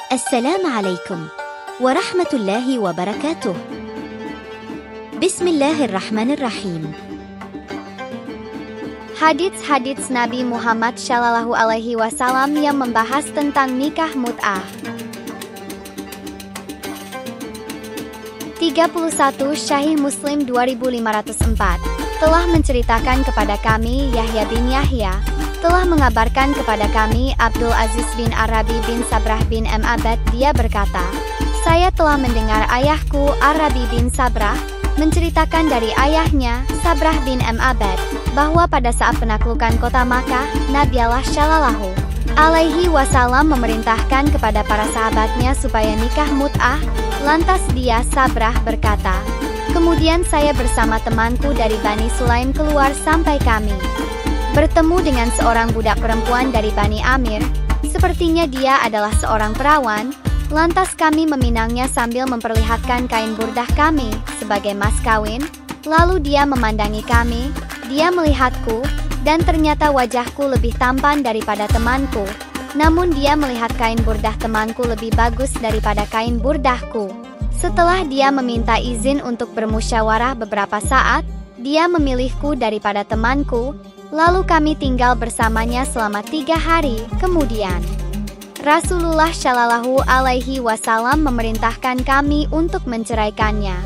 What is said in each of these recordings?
Assalamualaikum warahmatullahi wabarakatuh. Bismillahirrahmanirrahim. Hadits Nabi Muhammad Shallallahu Alaihi Wasallam yang membahas tentang nikah mut'ah. 31 Sahih Muslim 2504 telah menceritakan kepada kami Yahya bin Yahya telah mengabarkan kepada kami Abdul Aziz bin Arabi bin Sabrah bin Abad. Dia berkata, saya telah mendengar ayahku Arabi bin Sabrah menceritakan dari ayahnya Sabrah bin Abad bahwa pada saat penaklukan kota Makkah, Nabi Allah Shallallahu Alaihi Wasallam memerintahkan kepada para sahabatnya supaya nikah mut'ah. Lantas dia Sabrah berkata, kemudian saya bersama temanku dari Bani Sulaim keluar sampai kami bertemu dengan seorang budak perempuan dari Bani Amir. Sepertinya dia adalah seorang perawan. Lantas kami meminangnya sambil memperlihatkan kain burdah kami sebagai mas kawin. Lalu dia memandangi kami, dia melihatku, dan ternyata wajahku lebih tampan daripada temanku. Namun dia melihat kain burdah temanku lebih bagus daripada kain burdahku. Setelah dia meminta izin untuk bermusyawarah beberapa saat, dia memilihku daripada temanku. Lalu kami tinggal bersamanya selama 3 hari. Kemudian Rasulullah Shallallahu Alaihi Wasallam memerintahkan kami untuk menceraikannya.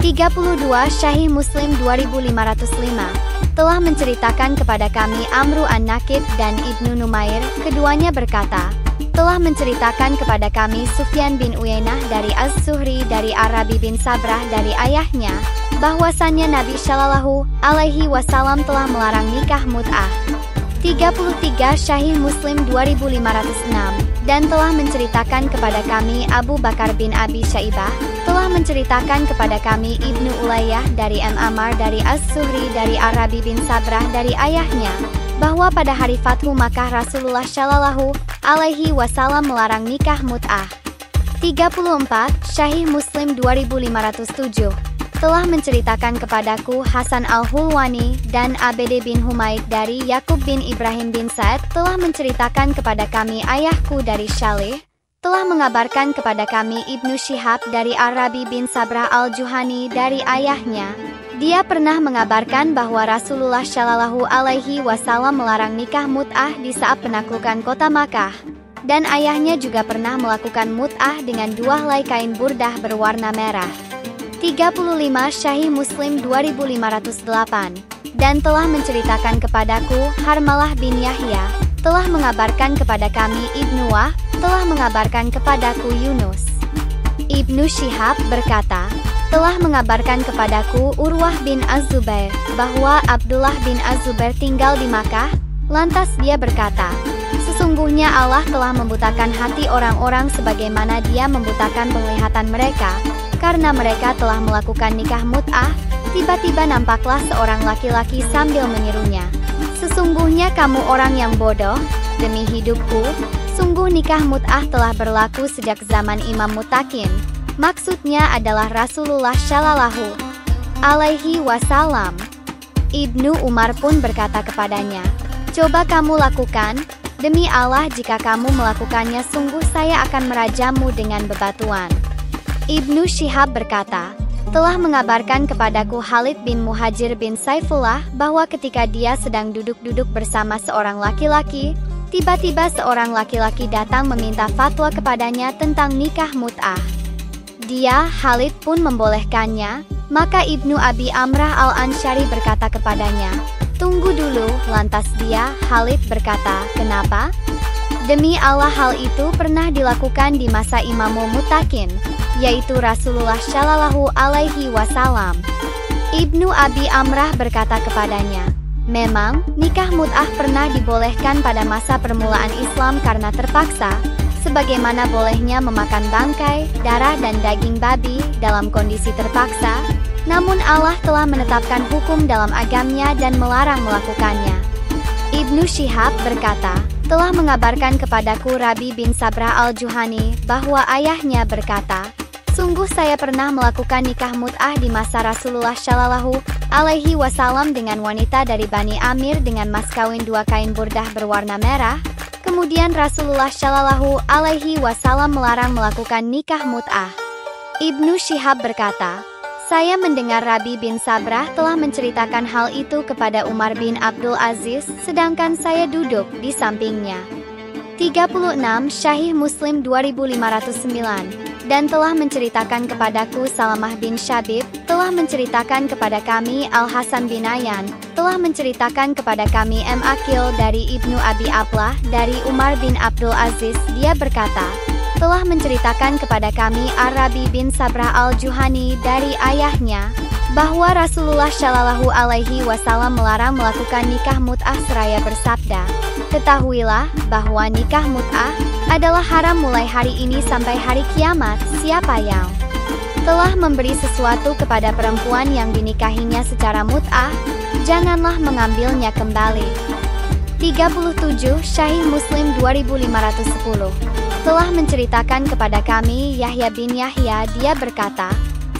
32 Sahih Muslim 2505 telah menceritakan kepada kami Amru an-Nakid dan Ibnu Numair. Keduanya berkata, telah menceritakan kepada kami Sufyan bin Uyainah dari Az-Zuhri dari Arabi bin Sabrah dari ayahnya bahwasannya Nabi Shallallahu Alaihi Wasallam telah melarang nikah mut'ah. 33 Sahih Muslim 2506 dan telah menceritakan kepada kami Abu Bakar bin Abi Syaibah telah menceritakan kepada kami Ibnu Ulayyah dari Amr dari Az-Zuhri dari Arabi bin Sabrah dari ayahnya bahwa pada hari Fathu Makkah Rasulullah Shallallahu Alaihi Wasallam melarang nikah mut'ah. 34 Sahih Muslim 2507 telah menceritakan kepadaku Hasan al-Hulwani dan Abd bin Humaid dari Yakub bin Ibrahim bin Sa'ad telah menceritakan kepada kami ayahku dari Syalih telah mengabarkan kepada kami Ibnu Syihab dari Arabi bin Sabrah al-Juhani dari ayahnya. Dia pernah mengabarkan bahwa Rasulullah Shallallahu Alaihi Wasallam melarang nikah mut'ah di saat penaklukan kota Makkah. Dan ayahnya juga pernah melakukan mut'ah dengan 2 helai kain burdah berwarna merah. 35 Sahih Muslim 2508 dan telah menceritakan kepadaku Harmalah bin Yahya telah mengabarkan kepada kami Ibnu Wah telah mengabarkan kepadaku Yunus. Ibnu Syihab berkata, telah mengabarkan kepadaku Urwah bin Az-Zubair bahwa Abdullah bin Az-Zubair tinggal di Makkah. Lantas dia berkata, sesungguhnya Allah telah membutakan hati orang-orang sebagaimana dia membutakan penglihatan mereka karena mereka telah melakukan nikah mut'ah. Tiba-tiba nampaklah seorang laki-laki sambil menyerunya, sesungguhnya kamu orang yang bodoh. Demi hidupku, sungguh nikah mut'ah telah berlaku sejak zaman Imam Mutakin. Maksudnya adalah Rasulullah Shallallahu Alaihi Wasallam. Ibnu Umar pun berkata kepadanya, coba kamu lakukan. Demi Allah, jika kamu melakukannya, sungguh saya akan merajamu dengan bebatuan. Ibnu Syihab berkata, telah mengabarkan kepadaku Khalid bin Muhajir bin Saifullah bahwa ketika dia sedang duduk-duduk bersama seorang laki-laki, tiba-tiba seorang laki-laki datang meminta fatwa kepadanya tentang nikah mut'ah. Dia, Khalid, pun membolehkannya. Maka Ibnu Abi Amrah al-Ansyari berkata kepadanya, tunggu dulu. Lantas dia, Khalid, berkata, kenapa? Demi Allah, hal itu pernah dilakukan di masa Imam Mutakin, yaitu Rasulullah Shallallahu Alaihi Wasallam. Ibnu Abi Amrah berkata kepadanya, memang nikah mut'ah pernah dibolehkan pada masa permulaan Islam karena terpaksa, sebagaimana bolehnya memakan bangkai, darah dan daging babi dalam kondisi terpaksa. Namun Allah telah menetapkan hukum dalam agamanya dan melarang melakukannya. Ibnu Syihab berkata, telah mengabarkan kepadaku Rabi bin Sabrah al-Juhani bahwa ayahnya berkata, sungguh saya pernah melakukan nikah mut'ah di masa Rasulullah Shallallahu Alaihi Wasallam dengan wanita dari Bani Amir dengan mas kawin 2 kain burdah berwarna merah. Kemudian Rasulullah Shallallahu Alaihi Wasallam melarang melakukan nikah mut'ah. Ibnu Syihab berkata, saya mendengar Rabi bin Sabrah telah menceritakan hal itu kepada Umar bin Abdul Aziz, sedangkan saya duduk di sampingnya. 36 Sahih Muslim 2509. Dan telah menceritakan kepadaku Salamah bin Syabib, telah menceritakan kepada kami Al-Hasan bin Ayan, telah menceritakan kepada kami M. Akil dari Ibnu Abi Ablah, dari Umar bin Abdul Aziz, dia berkata, telah menceritakan kepada kami Ar-Rabi bin Sabrah Al-Juhani dari ayahnya, bahwa Rasulullah Shallallahu Alaihi Wasallam melarang melakukan nikah mut'ah seraya bersabda, ketahuilah bahwa nikah mut'ah adalah haram mulai hari ini sampai hari kiamat. Siapa yang telah memberi sesuatu kepada perempuan yang dinikahinya secara mut'ah, janganlah mengambilnya kembali. 37 Sahih Muslim 2510. Telah menceritakan kepada kami Yahya bin Yahya, dia berkata,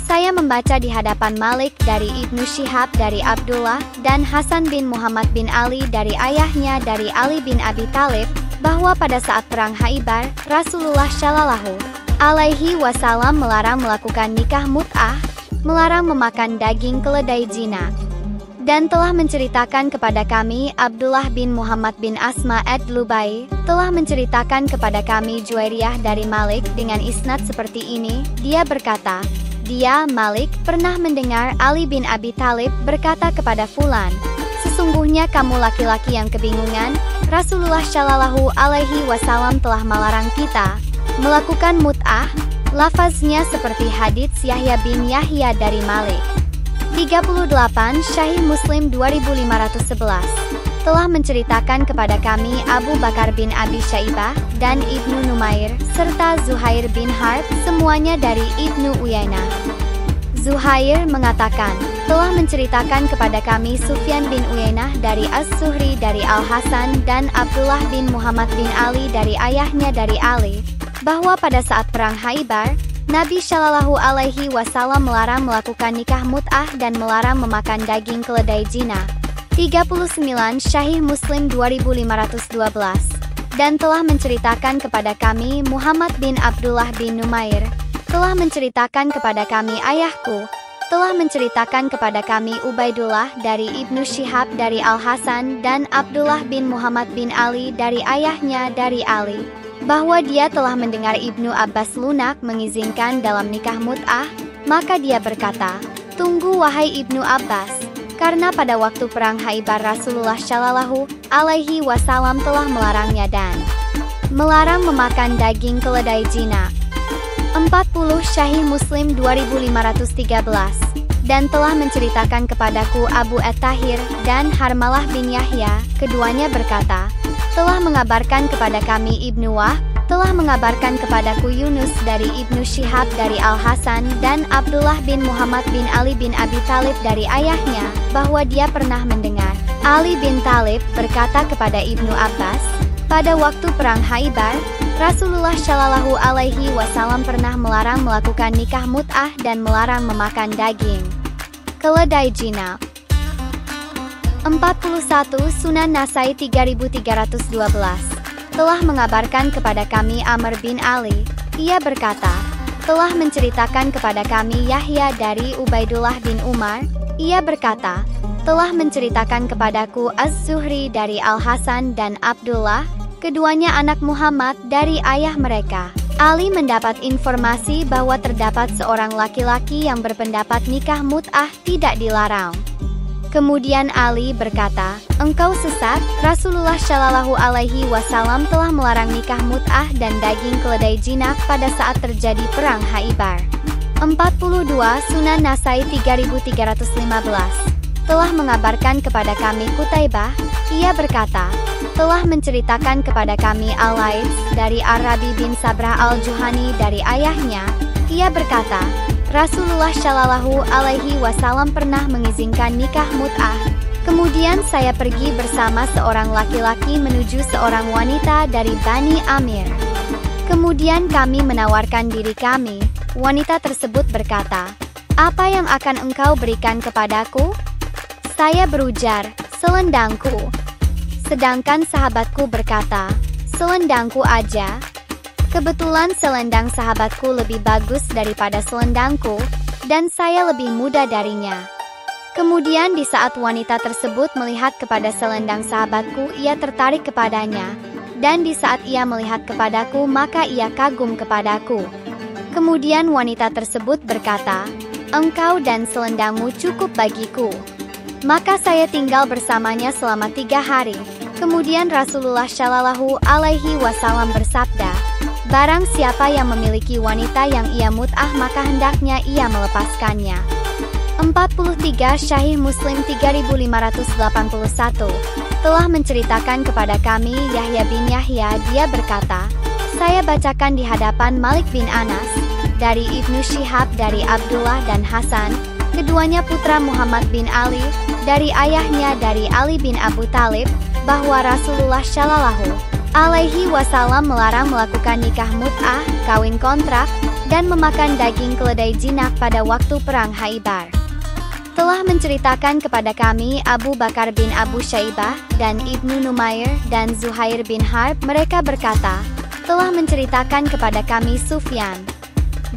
saya membaca di hadapan Malik dari Ibnu Syihab dari Abdullah dan Hasan bin Muhammad bin Ali dari ayahnya dari Ali bin Abi Thalib, bahwa pada saat perang Khaibar, Rasulullah Shallallahu Alaihi Wasallam melarang melakukan nikah mut'ah, melarang memakan daging keledai jinak. Dan telah menceritakan kepada kami Abdullah bin Muhammad bin Asma ad-Lubai, telah menceritakan kepada kami Juwairiyah dari Malik dengan isnad seperti ini, dia berkata, dia, Malik, pernah mendengar Ali bin Abi Thalib berkata kepada Fulan, sesungguhnya kamu laki-laki yang kebingungan, Rasulullah Shallallahu Alaihi Wasallam telah melarang kita melakukan mut'ah. Lafaznya seperti hadits Yahya bin Yahya dari Malik. 38 Sahih Muslim 2511. Telah menceritakan kepada kami Abu Bakar bin Abi Syaibah dan Ibnu Numair, serta Zuhair bin Harb, semuanya dari Ibnu Uyainah. Zuhair mengatakan, telah menceritakan kepada kami Sufyan bin Uyainah dari As-Suhri dari Al-Hasan dan Abdullah bin Muhammad bin Ali dari ayahnya dari Ali, bahwa pada saat perang Khaibar, Nabi Shallallahu Alaihi Wasallam melarang melakukan nikah mut'ah dan melarang memakan daging keledai jinak. 39 Sahih Muslim 2512. Dan telah menceritakan kepada kami Muhammad bin Abdullah bin Numair, telah menceritakan kepada kami ayahku, telah menceritakan kepada kami Ubaidullah dari Ibnu Syihab dari Al-Hasan dan Abdullah bin Muhammad bin Ali dari ayahnya dari Ali, bahwa dia telah mendengar Ibnu Abbas lunak mengizinkan dalam nikah mut'ah. Maka dia berkata, tunggu wahai Ibnu Abbas, karena pada waktu perang Khaibar Rasulullah Shallallahu Alaihi Wasallam telah melarangnya dan melarang memakan daging keledai jinak. 40 Sahih Muslim 2513. Dan telah menceritakan kepadaku Abu At-Tahir dan Harmalah bin Yahya, keduanya berkata, telah mengabarkan kepada kami Ibnu Wahb, telah mengabarkan kepadaku Yunus dari Ibnu Syihab dari Al-Hasan dan Abdullah bin Muhammad bin Ali bin Abi Thalib dari ayahnya, bahwa dia pernah mendengar Ali bin Thalib berkata kepada Ibnu Abbas, pada waktu perang Khaibar, Rasulullah Shallallahu Alaihi Wasallam pernah melarang melakukan nikah mut'ah dan melarang memakan daging keledai jinak. 41 Sunan Nasai 3312. Telah mengabarkan kepada kami Amr bin Ali, ia berkata, telah menceritakan kepada kami Yahya dari Ubaidullah bin Umar, ia berkata, telah menceritakan kepadaku Az-Zuhri dari Al-Hasan dan Abdullah, keduanya anak Muhammad dari ayah mereka. Ali mendapat informasi bahwa terdapat seorang laki-laki yang berpendapat nikah mut'ah tidak dilarang. Kemudian Ali berkata, engkau sesat, Rasulullah Shallallahu Alaihi Wasallam telah melarang nikah mut'ah dan daging keledai jinak pada saat terjadi perang Khaibar. 42 Sunan Nasai 3315. Telah mengabarkan kepada kami Qutaibah, ia berkata, telah menceritakan kepada kami Al-Laits dari Ar-Rabi bin Sabrah Al-Juhani dari ayahnya, ia berkata, Rasulullah Shallallahu Alaihi Wasallam pernah mengizinkan nikah mut'ah. Kemudian saya pergi bersama seorang laki-laki menuju seorang wanita dari Bani Amir. Kemudian kami menawarkan diri kami. Wanita tersebut berkata, apa yang akan engkau berikan kepadaku? Saya berujar, selendangku. Sedangkan sahabatku berkata, selendangku aja. Kebetulan selendang sahabatku lebih bagus daripada selendangku, dan saya lebih muda darinya. Kemudian di saat wanita tersebut melihat kepada selendang sahabatku, ia tertarik kepadanya. Dan di saat ia melihat kepadaku, maka ia kagum kepadaku. Kemudian wanita tersebut berkata, "Engkau dan selendangmu cukup bagiku." Maka saya tinggal bersamanya selama 3 hari. Kemudian Rasulullah Shallallahu Alaihi Wasallam bersabda, "Barang siapa yang memiliki wanita yang ia mut'ah, maka hendaknya ia melepaskannya." 43 Sahih Muslim 3581 telah menceritakan kepada kami Yahya bin Yahya, dia berkata, "Saya bacakan di hadapan Malik bin Anas, dari Ibnu Syihab dari Abdullah dan Hasan, keduanya putra Muhammad bin Ali, dari ayahnya dari Ali bin Abu Talib, bahwa Rasulullah Shallallahu Alaihi Wasallam melarang melakukan nikah mut'ah, kawin kontrak, dan memakan daging keledai jinak pada waktu perang Khaibar." Telah menceritakan kepada kami Abu Bakar bin Abu Syaibah dan Ibnu Numair dan Zuhair bin Harb, mereka berkata, telah menceritakan kepada kami Sufyan.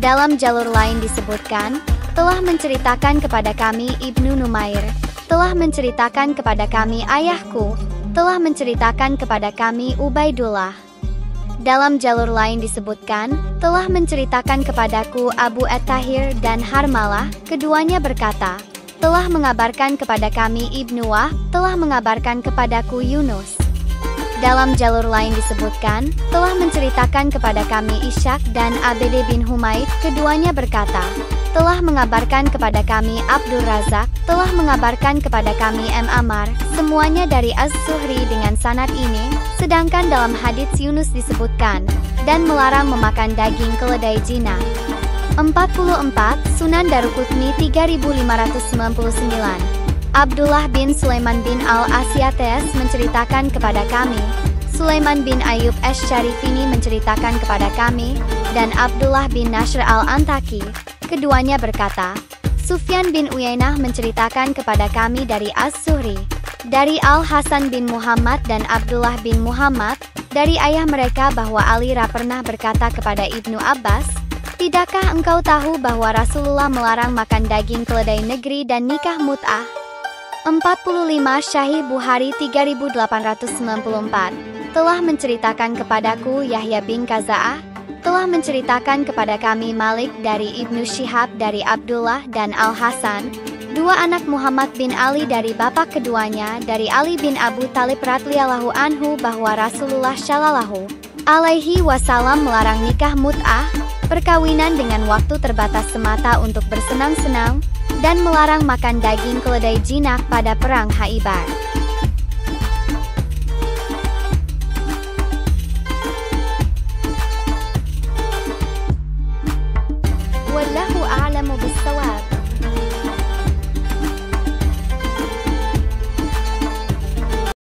Dalam jalur lain disebutkan, telah menceritakan kepada kami Ibnu Numair, telah menceritakan kepada kami ayahku, telah menceritakan kepada kami Ubaidullah. Dalam jalur lain disebutkan, telah menceritakan kepadaku Abu At-Tahir dan Harmalah, keduanya berkata, telah mengabarkan kepada kami Ibnu Wahb, telah mengabarkan kepadaku Yunus. Dalam jalur lain disebutkan, telah menceritakan kepada kami Ishaq dan Abd bin Humaid, keduanya berkata, telah mengabarkan kepada kami Abdur Razak, telah mengabarkan kepada kami M. Ammar, semuanya dari Az-Zuhri dengan sanad ini, sedangkan dalam hadits Yunus disebutkan, dan melarang memakan daging keledai jinak. 44 Sunan Daruqutni 3599 Abdullah bin Sulaiman bin Al-Asyates menceritakan kepada kami, Sulaiman bin Ayub Asy-Syarifini menceritakan kepada kami, dan Abdullah bin Nashr Al-Antaki, keduanya berkata, Sufyan bin Uyainah menceritakan kepada kami dari Az-Zuhri, dari Al-Hasan bin Muhammad dan Abdullah bin Muhammad, dari ayah mereka bahwa Ali pernah berkata kepada Ibnu Abbas, tidakkah engkau tahu bahwa Rasulullah melarang makan daging keledai negeri dan nikah mut'ah? 45 Sahih Bukhari 3894 telah menceritakan kepadaku Yahya bin Kaza'ah, telah menceritakan kepada kami Malik dari Ibnu Syihab dari Abdullah dan Al-Hasan, dua anak Muhammad bin Ali dari bapak keduanya dari Ali bin Abu Talib radhiyallahu anhu bahwa Rasulullah Shallallahu Alaihi Wasallam melarang nikah mut'ah, perkawinan dengan waktu terbatas semata untuk bersenang-senang, dan melarang makan daging keledai jinak pada perang Khaibar.